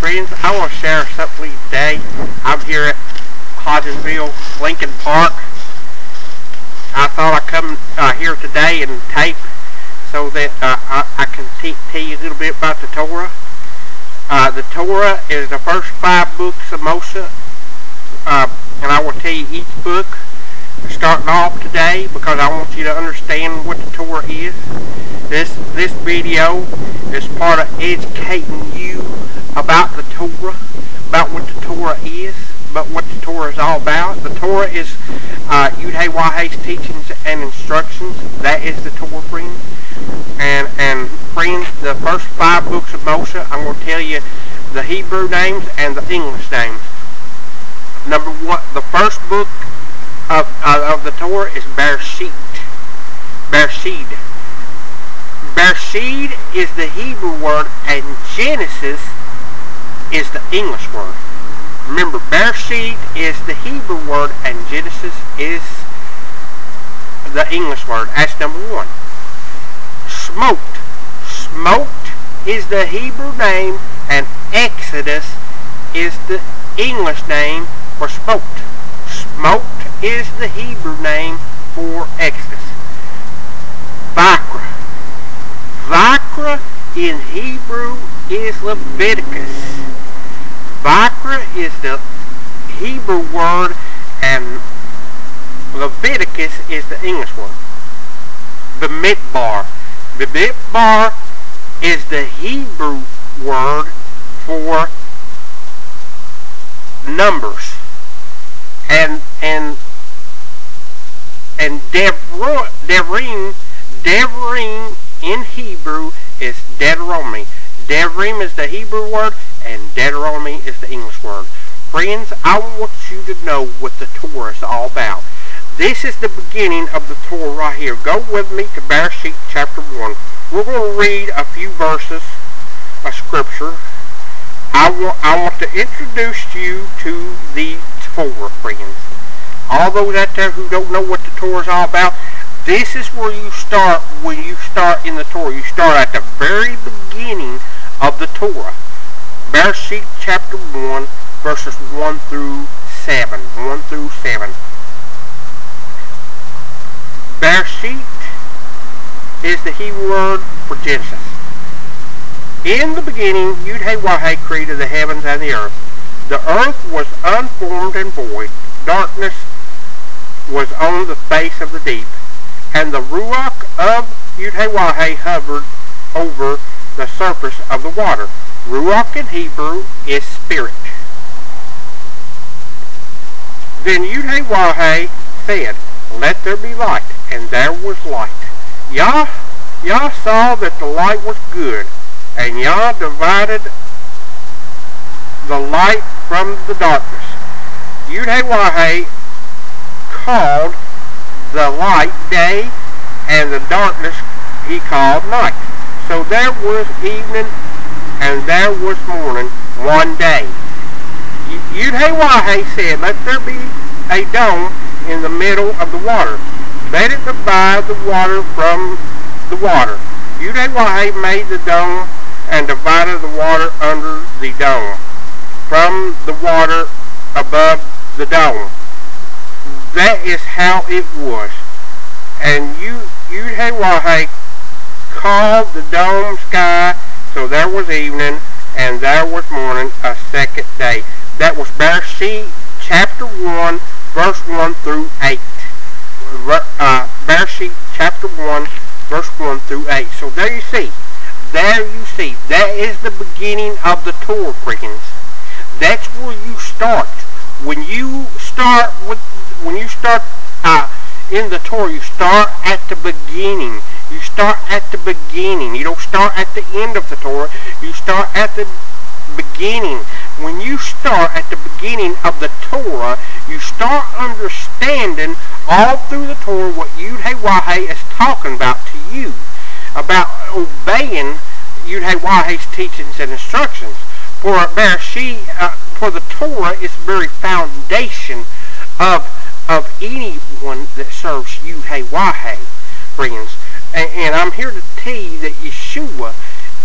friends, I want to share something with you today. I'm here at Hodgensville, Lincoln Park. I thought I'd come here today and tape so that I can tell you a little bit about the Torah. The Torah is the first 5 books of Moshe, and I will tell you each book starting off today because I want you to understand what the Torah is. This video is part of educating you about the Torah, about what the Torah is, about what the Torah is all about. The Torah is YHWH's teachings and instructions. That is the Torah, friends. And friends, the first 5 books of Moshe, I'm going to tell you the Hebrew names and the English names. Number 1, the first book of the Torah is Bereshit. Bereshit. Bereshit is the Hebrew word, and Genesis is the English word. Remember, Bereshit is the Hebrew word, and Genesis is the English word. That's number 1. Smoked. Smoked is the Hebrew name, and Exodus is the English name for smoked. Smoked is the Hebrew name for Exodus. Vayikra. Vayikra in Hebrew is Leviticus. Vayikra is the Hebrew word, and Leviticus is the English word. Bamidbar. Bamidbar is the Hebrew word for numbers. And Devarim in Hebrew is Deuteronomy. Devarim is the Hebrew word, and Deuteronomy is the English word. Friends, I want you to know what the Torah is all about. This is the beginning of the Torah right here. Go with me to Bereshit chapter 1. We're going to read a few verses of scripture. I want to introduce you to the Torah, friends. All those out there who don't know what the Torah is all about, this is where you start when you start in the Torah. You start at the very beginning of the Torah. Bereshit chapter 1, verses 1 through 7. 1 through 7. Bereshit is the Hebrew word for Genesis. In the beginning, YHWH created the heavens and the earth. The earth was unformed and void. Darkness was on the face of the deep, and the Ruach of YHWH hovered over the surface of the water. Ruach in Hebrew is spirit. Then YHWH said, "Let there be light," and there was light. Yah saw that the light was good, and Yah divided the light from the darkness. YHWH called the light day, and the darkness he called night. So there was evening, and there was morning one day. YHWH said, "Let there be a dome in the middle of the water. Let it divide the water from the water." YHWH made the dome and divided the water under the dome from the water above the dome. That is how it was. And YHWH called the dome sky. So there was evening, and there was morning, a second day. That was Bereshit chapter 1, verse 1 through 8. Bereshit chapter 1, verse 1 through 8. So there you see. There you see. That is the beginning of the Torah, friends. That's where you start. When you start in the Torah, you start at the beginning. You start at the beginning. You don't start at the end of the Torah. You start at the beginning. When you start at the beginning of the Torah, you start understanding all through the Torah what YHWH is talking about to you, about obeying YHWH's teachings and instructions. For Bereshit, for the Torah is the very foundation of anyone that serves YHWH, friends. And I'm here to tell you that Yeshua,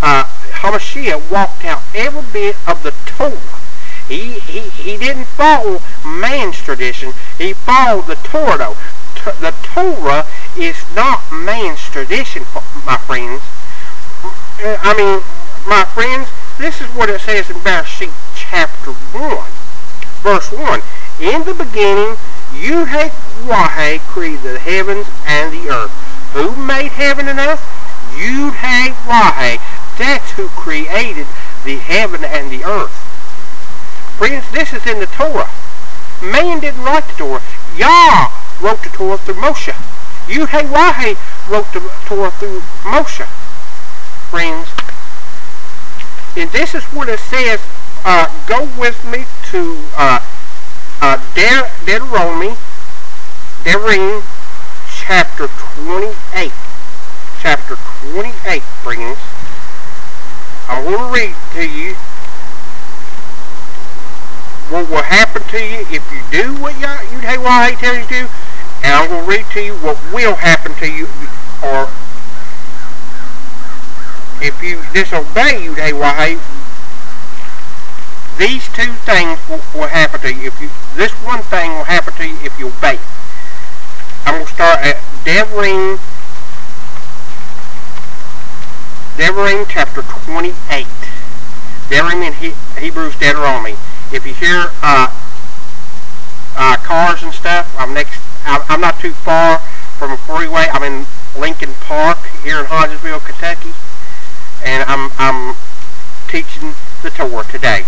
HaMashiach, walked out every bit of the Torah. He didn't follow man's tradition. He followed the Torah. The Torah is not man's tradition, my friends. My friends, this is what it says in Bereshit chapter 1, verse 1. In the beginning, YHWH created the heavens and the earth. Who made heaven and earth? YHWH. That's who created the heaven and the earth. Friends, this is in the Torah. Man didn't write the Torah. Yah wrote the Torah through Moshe. YHWH wrote the Torah through Moshe. Friends, and this is what it says. Go with me to Deuteronomy chapter 28. Chapter 28, friends. I'm going to read to you what will happen to you if you do what YHWH tells you to do, and I'm going to read to you what will happen to you, or if you disobey YHWH. These two things will happen to you. This one thing will happen to you if you obey. I'm going to start at Devarim chapter 28. Devarim in Hebrews, Deuteronomy. If you hear cars and stuff, I'm not too far from a freeway. I'm in Lincoln Park here in Hodgensville, Kentucky, and I'm teaching the Torah today.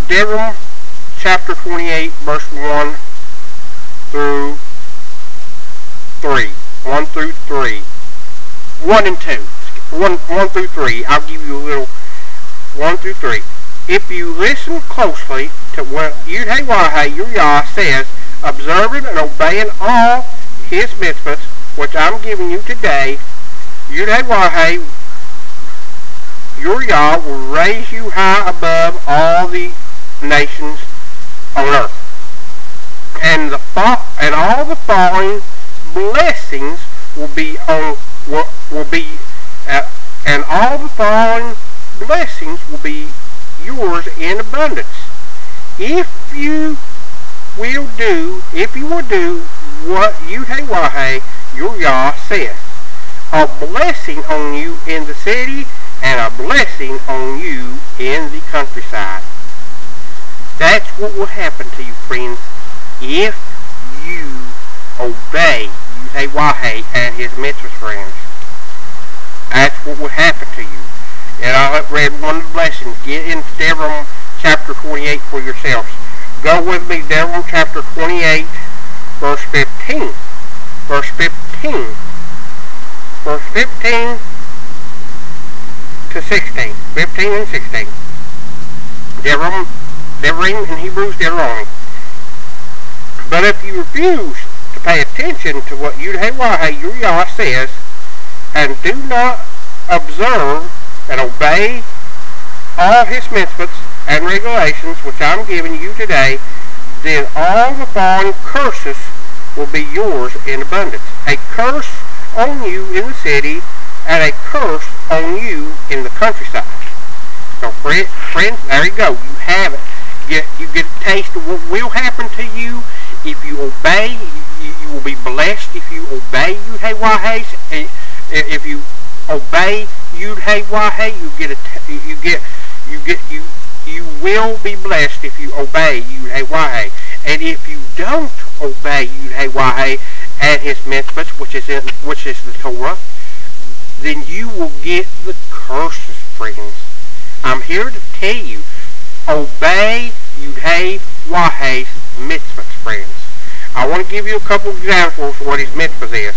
Devarim chapter 28, verse 1 through 3. 1 through 3. 1 and 2. 1 through 3. I'll give you a little 1 through 3. If you listen closely to what YHWH, your Yah, says, observing and obeying all his mitzvahs, which I'm giving you today, YHWH, your Yah, will raise you high above all the nations on earth. And all the following blessings will be yours in abundance. If you will do what YHWH, your Yah, says, a blessing on you in the city and a blessing on you in the countryside. That's what will happen to you, friends, if you obey YHWH and his mitzvahs, friends. That's what will happen to you. And I have read one of the blessings. Get into Devarim chapter 28 for yourselves. Go with me, Devarim chapter 28, verse 15. Verse 15. Verse 15 to 16. 15 and 16. Devarim in Hebrews, Deuteronomy. But if you refuse to pay attention to what YHWH, your Yah, says, and do not observe and obey all his mitzvahs and regulations which I'm giving you today, then all the following curses will be yours in abundance. A curse on you in the city, and a curse on you in the countryside. So friends, there you go. You have it. You get a taste of what will happen to you if you obey. You will be blessed if you obey YHWH. If you obey YHWH, you will be blessed if you obey YHWH. And if you don't obey YHWH and his mitzvahs, which is the Torah, then you will get the curses, friends. I'm here to tell you, obey YHWH's mitzvahs, friends. I want to give you a couple examples of what his mitzvahs is.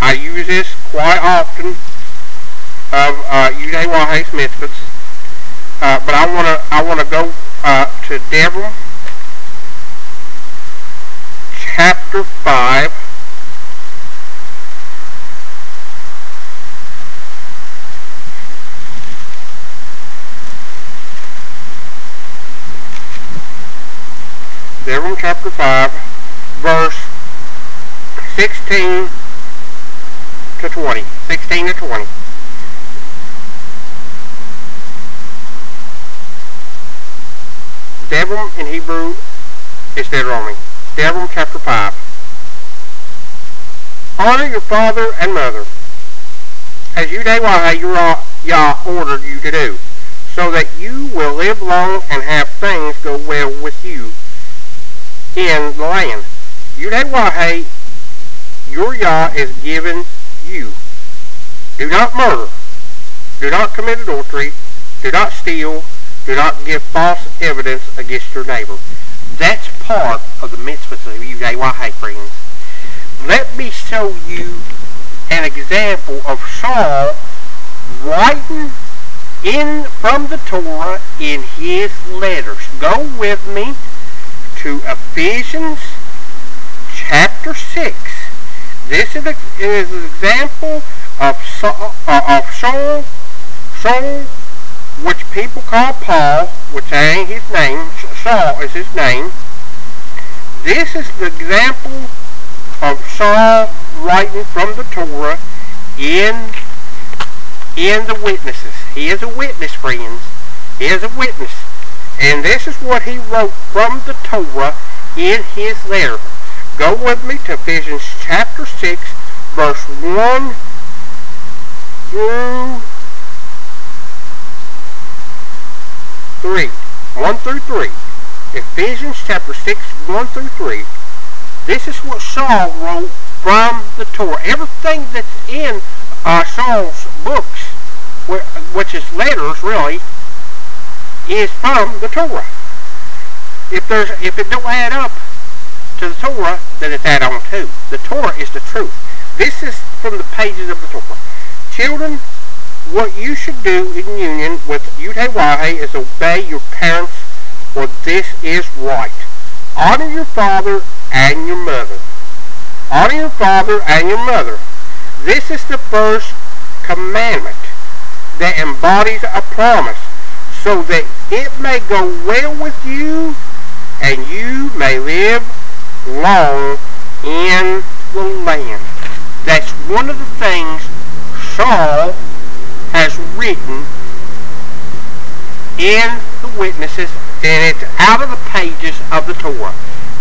I use this quite often of YHWH's mitzvahs, but I want to go to Devarim chapter 5. Devarim chapter 5, verse 16 to 20. 16 to 20. Devarim in Hebrew is Deuteronomy. Devarim chapter 5. Honor your father and mother, as Yah ordered you to do, so that you will live long and have things go well with you in the land. YHWH, your Yah, is given you. Do not murder. Do not commit adultery. Do not steal. Do not give false evidence against your neighbor. That's part of the mitzvahs of YHWH, friends. Let me show you an example of Saul writing from the Torah in his letters. Go with me to Ephesians chapter 6. This is an example of Saul, which people call Paul, which ain't his name. Saul is his name. This is the example of Saul writing from the Torah in the witnesses. He is a witness, friends. He is a witness. And this is what he wrote from the Torah in his letter. Go with me to Ephesians chapter 6, verse 1 through 3. 1 through 3. Ephesians chapter 6, 1 through 3. This is what Saul wrote from the Torah. Everything that's in Saul's books, which is letters really, is from the Torah. If it don't add up to the Torah, then it's add on to. The Torah is the truth. This is from the pages of the Torah. Children, what you should do in union with YHWH is obey your parents, for this is right. Honor your father and your mother. Honor your father and your mother. This is the first commandment that embodies a promise, so that it may go well with you and you may live long in the land. That's one of the things Saul has written in the witnesses, and it's out of the pages of the Torah.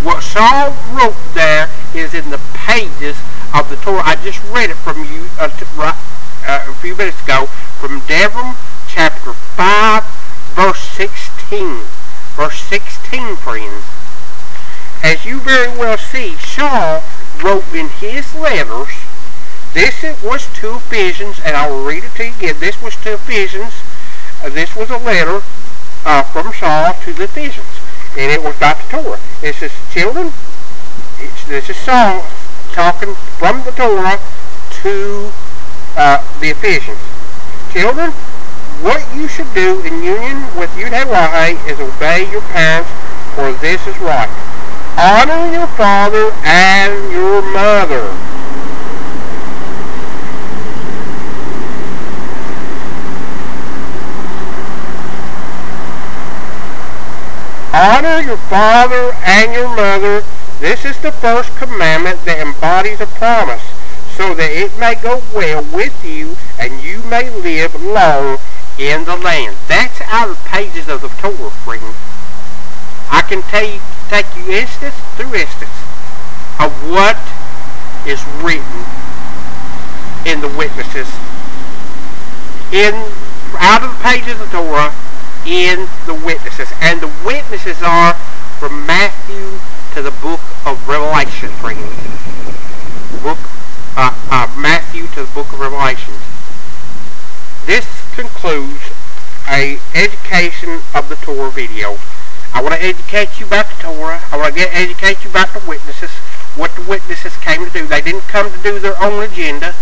What Saul wrote there is in the pages of the Torah. I just read it from you a few minutes ago from Devarim chapter 5, verse 16. Verse 16, friends. As you very well see, Saul wrote in his letters, this was to Ephesians, and I will read it to you again. This was to Ephesians. This was a letter from Saul to the Ephesians, and it was about the Torah. It says, children, this is Saul talking from the Torah to the Ephesians. Children, what you should do in union with YHWH is obey your parents, for this is right. Honor your father and your mother. Honor your father and your mother. This is the first commandment that embodies a promise, so that it may go well with you and you may live long in the land. That's out of the pages of the Torah, friends. I can take you instance through instance of what is written in the witnesses, out of the pages of the Torah, in the witnesses. And the witnesses are from Matthew to the book of Revelation, friends. Matthew to the book of Revelation. This concludes an education of the Torah video. I want to educate you about the Torah. I want to educate you about the witnesses, what the witnesses came to do. They didn't come to do their own agenda.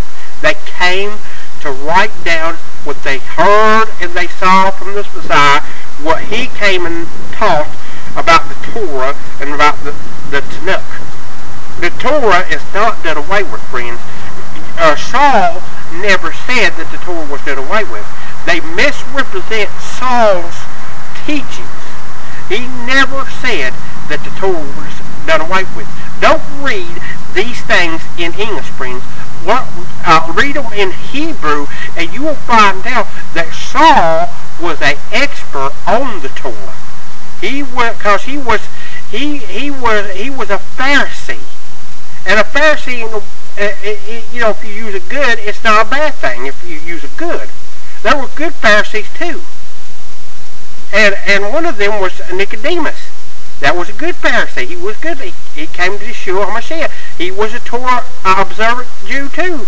They came to write down what they heard and they saw from the Messiah, what he came and taught about the Torah and about the Tanakh. The Torah is not done away with, friends. Saul never said that the Torah was done away with. They misrepresent Saul's teachings. He never said that the Torah was done away with. Don't read these things in English, friends. Read them in Hebrew, and you will find out that Saul was an expert on the Torah. He He was a Pharisee, and a Pharisee, you know, if you use a good, it's not a bad thing. If you use a good, there were good Pharisees too, and one of them was Nicodemus. That was a good Pharisee. He was good. He came to Yeshua HaMashiach. He was a Torah observant Jew too.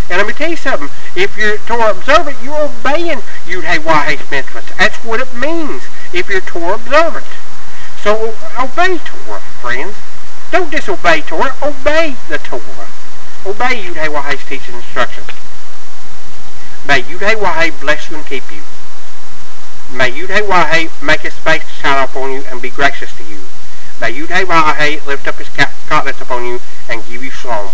And let me tell you something. If you're Torah observant, you're obeying YHWH's mitzvahs. That's what it means if you're Torah observant. So obey Torah, friends. Don't disobey Torah. Obey the Torah. Obey YHWH's teaching instructions. May YHWH bless you and keep you. May YHWH make his face to shine upon you and be gracious to you. May YHWH lift up his countenance upon you and give you shalom.